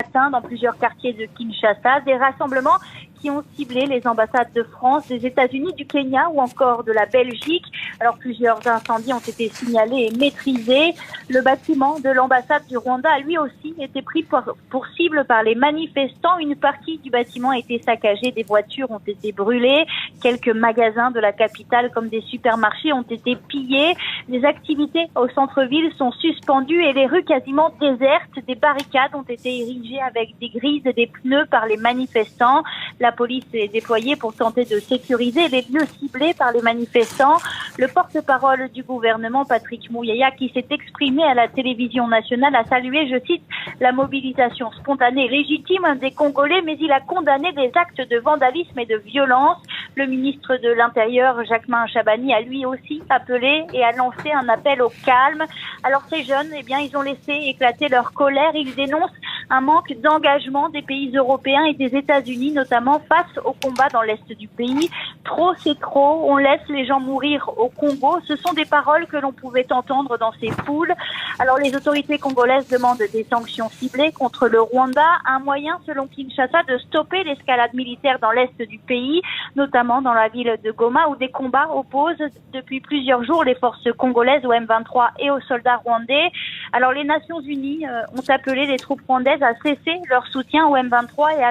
matin dans plusieurs quartiers de Kinshasa, des rassemblements qui ont ciblé les ambassades de France, des États-Unis, du Kenya ou encore de la Belgique. Alors plusieurs incendies ont été signalés et maîtrisés. Le bâtiment de l'ambassade du Rwanda a lui aussi été pris pour cible par les manifestants. Une partie du bâtiment a été saccagée, des voitures ont été brûlées, quelques magasins de la capitale comme des supermarchés ont été pillés. Les activités au centre-ville sont suspendues et les rues quasiment désertes. Des barricades ont été érigées avec des grises et des pneus par les manifestants. La police est déployée pour tenter de sécuriser les lieux ciblés par les manifestants. Le porte-parole du gouvernement, Patrick Mouyaya, qui s'est exprimé à la télévision nationale, a salué, je cite, la mobilisation spontanée et légitime des Congolais, mais il a condamné des actes de vandalisme et de violence. Le ministre de l'Intérieur, Jacquemain Chabani, a lui aussi appelé et a lancé un appel au calme. Alors ces jeunes, ils ont laissé éclater leur colère. Ils dénoncent un manque d'engagement des pays européens et des États-Unis, notamment face au combat dans l'est du pays. Trop, c'est trop. On laisse les gens mourir au Congo. Ce sont des paroles que l'on pouvait entendre dans ces foules. Alors les autorités congolaises demandent des sanctions ciblées contre le Rwanda, un moyen selon Kinshasa de stopper l'escalade militaire dans l'est du pays, notamment dans la ville de Goma où des combats opposent depuis plusieurs jours les forces congolaises au M23 et aux soldats rwandais. Alors les Nations Unies ont appelé les troupes rwandaises à cesser leur soutien au M23 et à